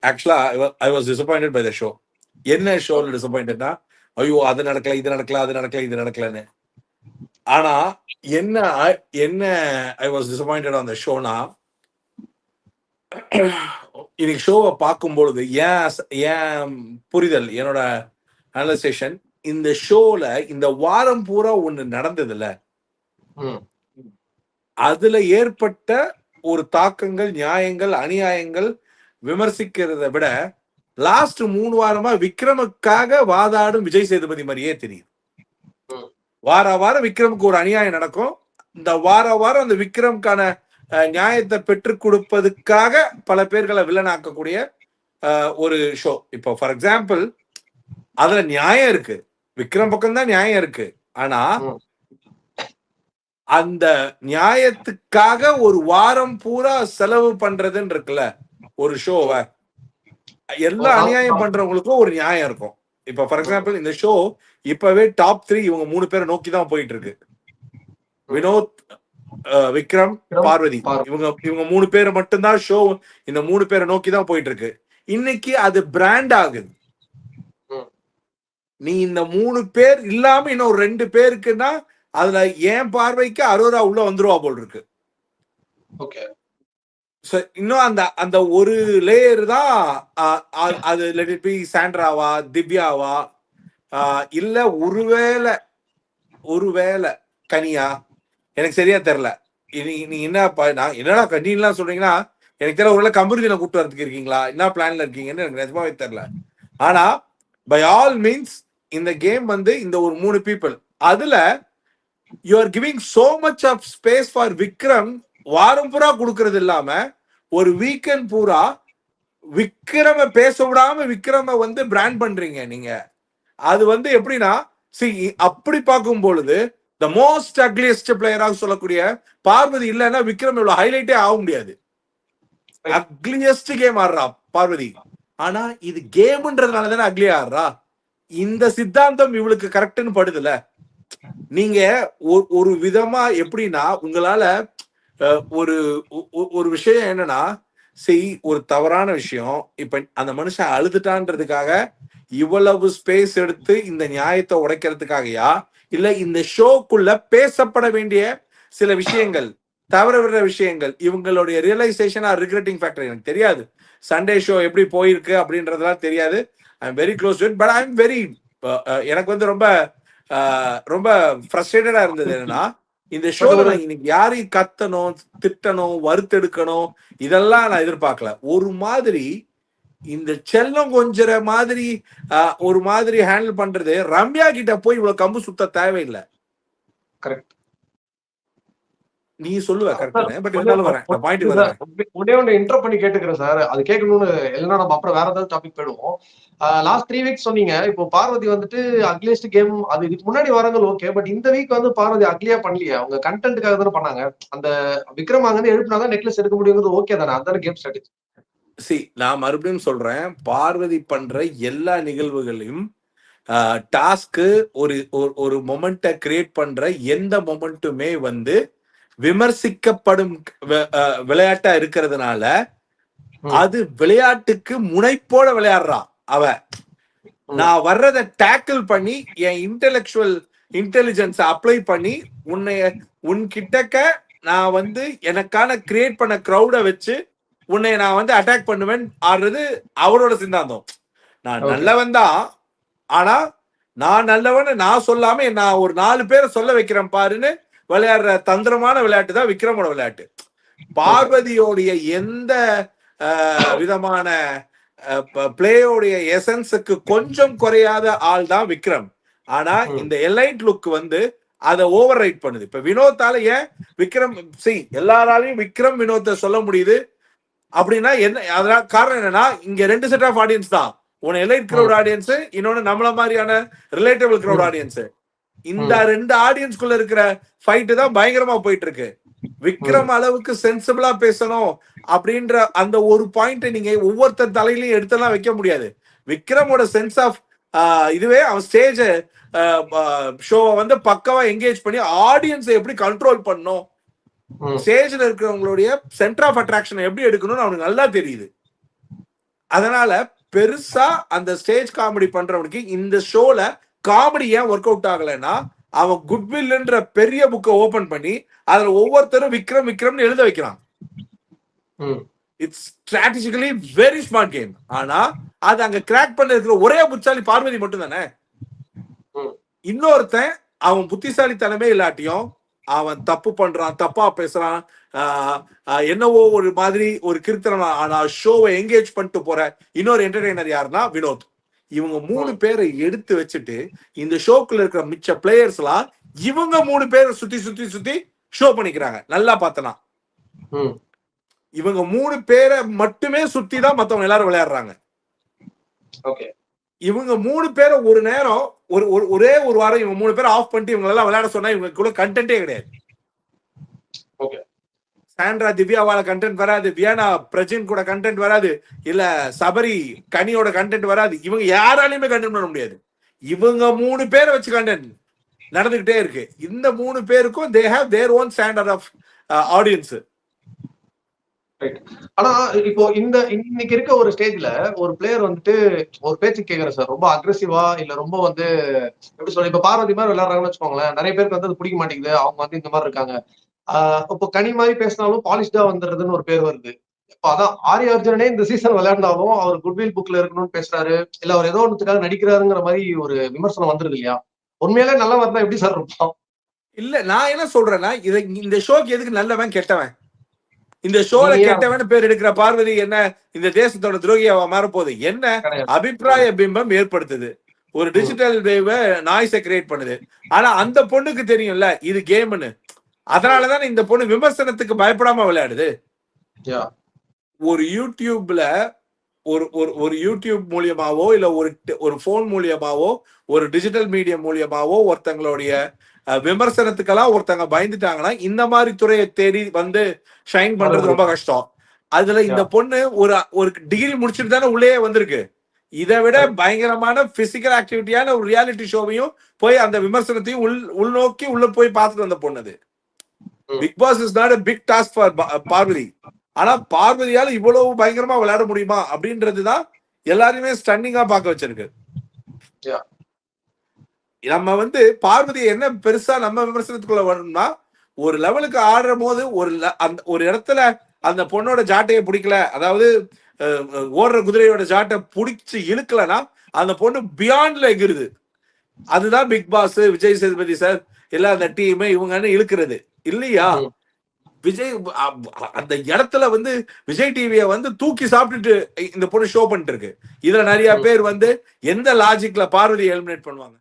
ஆக்சுவலா I was disappointed by the show. என்ன ஷோல டிசப்பாயிண்டட்னா, ஐயோ அது நடக்கல, இது நடக்கல, அது நடக்கல, இது நடக்கலன்னு. ஆனா என்ன என்ன I was disappointed on the ஷோனா, இன்னைக்கு ஷோவை பார்க்கும்பொழுது ஏன் புரிதல், என்னோட அனலைசேஷன், இந்த ஷோல இந்த வாரம் பூரா ஒண்ணு நடந்ததுல, அதுல ஏற்பட்ட ஒரு தாக்கங்கள், நியாயங்கள், அநியாயங்கள் விமர்சிக்கிறத விட லாஸ்ட் 3 வாரமா விக்ரமுக்காக வாதாடும் விஜய் சேதுபதி மாதிரியே தெரியுது. வாரம் விக்ரமுக்கு ஒரு அநியாயம் நடக்கும். இந்த வாரம் அந்த விக்ரமுக்கான நியாயத்தை பெற்றுக் கொடுப்பதுக்காக பல பேர்களை வில்லனாக்கக்கூடிய ஒரு ஷோ. இப்போ ஃபார் எக்ஸாம்பிள் அதுல நியாயம் இருக்கு, விக்ரம் பக்கம் தான் நியாயம் இருக்கு. ஆனா அந்த நியாயத்துக்காக ஒரு வாரம் பூரா செலவு பண்றதுன்னு இருக்குல்ல ஒரு ஷோவை, எல்லா அநியாயம் பண்றவங்களுக்கும் ஒரு நியாயம் இருக்கும். இப்ப ஃபார் எக்ஸாம்பிள் இந்த ஷோ இப்பவே டாப் 3 இவங்க 3 பேரை நோக்கி தான் போயிட்டு இருக்கு. வினோத், விக்ரம், பார்வதி, இவங்க 3 பேர் மட்டும்தான் ஷோ இந்த 3 பேரை நோக்கி தான் போயிட்டு இருக்கு. இன்னைக்கு அது பிராண்ட் ஆகுது. நீ இந்த 3 பேர் இல்லாம இன்னும் 2 பேருக்குன்னா அதுல ஏன் பார்வைக்கு அரோரா உள்ள வந்துருவா போல் இருக்கு. இன்னும் அந்த ஒரு லேயர் தான் அது. லெட் இட் பி சாண்ட்ராவா, திவ்யாவா, இல்ல ஒருவேளை கனியா, எனக்கு சரியா தெரியல. நீங்க என்னடா கனிலாம் சொல்றீங்கன்னா எனக்கு தெரியல, ஒருவேளை கம்பரிஜனை கூப்பிட்டு வரதுக்கு இருக்கீங்களா, என்ன பிளான்ல இருக்கீங்கன்னு எனக்கு நிஜமாவே தெரியல. ஆனா பை ஆல் மீன்ஸ் இந்த கேம் வந்து இந்த ஒரு 3 பீப்புள், அதுல you are giving so much of space for Vikram. வாரம் பூரா கொடுக்கறது இல்லாம ஒரு வீக்கெண்ட் பூரா விக்ரம பேச விடாம விக்ரம வந்து பிராண்ட் பண்றீங்க நீங்க. அது வந்து எப்படின்னா, அப்படி பார்க்கும் பொழுது த மோஸ்ட் அக்லியஸ்ட் பிளேயராக சொல்லக்கூடிய பார்வதி இல்லைன்னா விக்ரம் இவ்வளவு ஹைலைட்டே ஆக முடியாது. அக்லியஸ்ட் கேம் ஆடுறா பார்வதி. ஆனா இது கேம்ன்றதுனால தானே அக்லியா ஆடுறா. இந்த சித்தாந்தம் இவளுக்கு கரெக்ட்னு படுதுல. நீங்க ஒரு விதமா எப்படின்னா, உங்களால ஒரு விஷயம் என்னன்னா, ஒரு தவறான விஷயம், இப்ப அந்த மனுஷன் அழுதுட்டான்றதுக்காக இவ்வளவு ஸ்பேஸ் எடுத்து இந்த நியாயத்தை உடைக்கிறதுக்காகயா, இல்ல இந்த ஷோக்குள்ள பேசப்பட வேண்டிய சில விஷயங்கள், தவற விடுற விஷயங்கள், இவங்களுடைய ரியலைசேஷன் ஆர் ரிக்ரெட்டிங் ஃபேக்டர் எனக்கு தெரியாது. சண்டே ஷோ எப்படி போயிருக்கு அப்படின்றதுலாம் தெரியாது. I am very close to it, but I am very, எனக்கு வந்து ரொம்ப ரொம்ப ஃப்ரஸ்ட்ரேட்டடா இருந்தது என்னன்னா, இந்த ஷோல இன்னைக்கு யாரையும் கத்தணும், திட்டணும், வறுத்தெடுக்கணும் இதெல்லாம் நான் எதிர்பார்க்கல. ஒரு மாதிரி இந்த செல்லம் கொஞ்சற மாதிரி ஒரு மாதிரி ஹேண்டில் பண்றது. ரம்யா கிட்ட போய் இவ்வளவு கம்பு சுத்த தேவையில்லை. கரெக்ட், நீ சொல்லுவ கரெக்ட். பட் இருந்தாலும் வரேன் பாயிண்ட் வரேன். ஒண்ணே ஒண்ணு இன்டர் பண்ணி கேட்டுக்கிறேன் சார். அது கேட்கணும்னு இல்லைன்னா நம்ம அப்புறம் வேற ஏதாவது டாபிக் போயிடுவோம். லாஸ்ட் 3 வீக்ஸ் சொன்னீங்க, இப்போ பார்வதி வந்துட்டு அக்லியஸ்ட் கேம், அது இதுக்கு முன்னாடி வரங்கள் ஓகே. பட் இந்த வீக் வந்து பார்வதி அக்லியா பண்ணலையே, அவங்க கண்டென்ட்டுக்காக தானே பண்ணாங்க. அந்த விக்ரம் அங்க எழுப்பினாதான் நெக்லஸ் எடுக்க முடியுங்கிறது ஓகே தானே, அதான கேம் ஸ்ட்ராட்டஜி. நான் மறுபடியும் சொல்றேன், பார்வதி பண்ற எல்லா நிகழ்வுகளையும் டாஸ்க்கு ஒரு மொமெண்ட்டை கிரியேட் பண்ற எந்த மொமெண்ட்டுமே வந்து விமர்சிக்கப்படும் விளையாட்டா இருக்கிறதுனால அது விளையாட்டுக்கு முனைப்போட விளையாடுறான் அவ. நான் வர்றதை டேக்கிள் பண்ணி என் இன்டெலெக்சுவல் இன்டெலிஜென்ஸ் அப்ளை பண்ணி உன்கிட்டக்க நான் வந்து எனக்கான கிரியேட் பண்ண கிரௌட வச்சு உன்னை நான் வந்து அட்டாக் பண்ணுவேன் ஆடுறது அவரோட சித்தாந்தம். நான் நல்லவன் தான், ஆனா நான் நல்லவன் நான் சொல்லாம நான் ஒரு 4 பேரை சொல்ல வைக்கிறேன் பாருன்னு விளையாடுற தந்திரமான விளையாட்டு தான் விக்ரமோட விளையாட்டு. பார்வதியோடைய எந்த விதமான பிளேயோடைய எசன்ஸுக்கு கொஞ்சம் குறையாத ஆள் தான் விக்ரம். ஆனா இந்த எலைட் லுக் வந்து அதை ஓவர் ரைட் பண்ணுது. இப்ப வினோத்தால ஏன் விக்ரம் எல்லாராலையும் விக்ரம் வினோத்தை சொல்ல முடியுது அப்படின்னா என்ன, அதனால காரணம் என்னன்னா, இங்க 2 செட் ஆஃப் ஆடியன்ஸ் தான். ஒன்னு எலைட் கிரௌட் ஆடியன்ஸ், இன்னொன்னு நம்மள மாதிரியான ரிலேட்டபிள் கிரௌட் ஆடியன்ஸ். இந்த 2 ஆடியன்ஸ்குள்ள இருக்கிற ஃபைட் தான் பயங்கரமா போயிட்டு இருக்கு. விக்ரம் அளவுக்கு சென்சிபிளா பேசணும் அப்படின்ற அந்த ஒரு பாயிண்ட் நீங்க ஒவ்வொருத்தர் தலையிலையும் எடுத்தெல்லாம் வைக்க முடியாது. விக்ரமோட சென்ஸ் ஆஃப் இதுவே அவன் ஸ்டேஜ் ஷோவை வந்து பக்கவா என்கேஜ் பண்ணி ஆடியன்ஸை எப்படி கண்ட்ரோல் பண்ணும், ஸ்டேஜ்ல இருக்கிறவங்களுடைய சென்டர் ஆஃப் அட்ராக்ஷன் எப்படி எடுக்கணும்னு அவனுக்கு நல்லா தெரியுது. அதனால பெருசா அந்த ஸ்டேஜ் காமெடி பண்றவனுக்கு இந்த ஷோல காமெடி ஏன் ஒர்க் அவுட் ஆகலைன்னா, அவன் குட்வில்ன்ற பெரிய புக்கை ஓபன் பண்ணி அதுல ஒவ்வொருத்தரும் விக்ரம் விக்ரம்னு எழுத வைக்கிறான். It's strategically very smart game. ஆனா அது அங்க கிராக் பண்ண இருக்கிற ஒரே புத்திசாலி பார்வதி மட்டும் தானே. இன்னொருத்தன் அவன் புத்திசாலித்தனமே இல்லாட்டியும் அவன் தப்பு பண்றான், தப்பா பேசுறான், என்னவோ ஒரு மாதிரி ஒரு கிருத்தனா, ஆனா ஷோவை என்கேஜ் பண்ணிட்டு போற இன்னொரு என்டர்டெய்னர் யாருன்னா வினோத். இவங்க 3 பேரை எடுத்து வச்சுட்டு இந்த ஷோக்குள்ள இருக்கிற மிச்ச பிளேயர்ஸ் எல்லாம் இவங்க 3 பேரை சுத்தி சுத்தி சுத்தி ஷோ பண்ணிக்கிறாங்க. நல்லா பார்த்தனா இவங்க 3 பேரை மட்டுமே சுத்தி தான் மத்தவங்க எல்லாரும் விளையாடுறாங்க. இவங்க 3 பேரை ஒரு நேரம் ஒரே ஒரு வாரம் இவங்க 3 பேரை ஆஃப் பண்ணிட்டு இவங்க எல்லாம் விளையாட சொன்னா இவங்க கூட கண்டென்ட்டே கிடையாது. சாண்ட்ரா திவ்யாவால கண்டென்ட் வராது, வியானா பிரஜின் கூட கண்டென்ட் வராது, இல்ல சபரி கனியோட கண்டென்ட் வராது. இவங்க யாராலையுமே கண்டென்ட் பண்ண முடியாது. இவங்க 3 பேரை வச்சு கண்டென்ட் நடந்துகிட்டே இருக்கு. இந்த 3 பேருக்கும் they have their own standard of audience. ஆனா இப்போ இன்னைக்கு இருக்க ஒரு ஸ்டேஜ்ல ஒரு பிளேயர் வந்துட்டு ஒரு பேச்சு கேக்குற சார், ரொம்ப அக்ரெசிவா இல்ல ரொம்ப வந்து எப்படி சொல்ல, இப்ப பார்வதி மாதிரி விளையாடுறாங்கன்னு வச்சுக்கோங்களேன், நிறைய பேருக்கு வந்து அது பிடிக்க மாட்டேங்குது, அவங்க வந்து இந்த மாதிரி இருக்காங்க. இப்போ கனி மாதிரி பேசினாலும் பாலிஷ்டா வந்துடுறதுன்னு ஒரு பேர் வருது. இப்ப அதான் ஆரிய அர்ஜுனனே இந்த சீசன் விளையாண்டாலும் அவர் குட்வில் புக்ல இருக்கணும்னு பேசுறாரு, இல்ல அவர் ஏதோ ஒன்றுக்காக நடிக்கிறாருங்கிற மாதிரி ஒரு விமர்சனம் வந்துருது இல்லையா? உண்மையிலே நல்லவன் இருந்தா எப்படி சார் இருப்பான்? இல்ல நான் என்ன சொல்றேன்னா, இந்த ஷோக்கு எதுக்கு நல்லவன் கெட்டவன்? இந்த ஷோல கெட்டவன் பேர் எடுக்கிற பார்வதி என்ன இந்த தேசத்தோட துரோகியாவா மாறப்போகுது? என்ன அபிப்பிராய பிம்பம் ஏற்படுத்துது, ஒரு டிஜிட்டல் வேவ நாய்ஸை கிரியேட் பண்ணுது. ஆனா அந்த பொண்ணுக்கு தெரியும்ல இது கேம்னு. அதனாலதான் இந்த பொண்ணு விமர்சனத்துக்கு பயப்படாம விளையாடுது. ஒரு யூடியூப்ல ஒரு யூடியூப் மூலியமாவோ இல்ல ஒரு போன் மூலியமாவோ ஒரு டிஜிட்டல் மீடியம் மூலியமாவோ ஒருத்தங்களுடைய விமர்சனத்துக்கெல்லாம் ஒருத்தங்க பயந்துட்டாங்கன்னா இந்த மாதிரி துறையை தேடி வந்து ஷைன் பண்றது ரொம்ப கஷ்டம். அதுல இந்த பொண்ணு ஒரு டிகிரி முடிச்சுட்டு தானே உள்ளே வந்திருக்கு. இதை விட பயங்கரமான பிசிக்கல் ஆக்டிவிட்டியான ஒரு ரியாலிட்டி ஷோவையும் போய் அந்த விமர்சனத்தையும் உள்நோக்கி உள்ள போய் பார்த்துட்டு வந்த பொண்ணு அது. Bigg Boss is not a big task for Parvathi. ஆனா பார்வதியால இவ்வளவு பயங்கரமா விளையாட முடியுமா அப்படின்றதுதான் எல்லாருமே ஸ்டன்னிங்கா பார்க்க வச்சிருக்கு. நம்ம வந்து பார்வதி என்ன பெருசா நம்ம விமர்சனத்துக்குள்ள வரணும்னா, ஒரு லெவலுக்கு ஆடுற போது ஒரு இடத்துல அந்த பொண்ணோட ஜாட்டையை பிடிக்கல, அதாவது ஓடுற குதிரையோட ஜாட்டை பிடிச்சு இழுக்கலன்னா அந்த பொண்ணு பியாண்ட்ல எகிருது. அதுதான் Bigg Boss, Vijay Sethupathi sir எல்லாம் அந்த டீம் இவங்கன்னு இழுக்கிறது இல்லையா? விஜய் அந்த இடத்துல வந்து விஜய் டிவியை வந்து தூக்கி சாப்பிட்டுட்டு இந்த பொண்ணு ஷோ பண்ணிட்டு இருக்கு. இதுல நிறைய பேர் வந்து எந்த லாஜிக்ல பார்வதி எலிமினேட் பண்ணுவாங்க?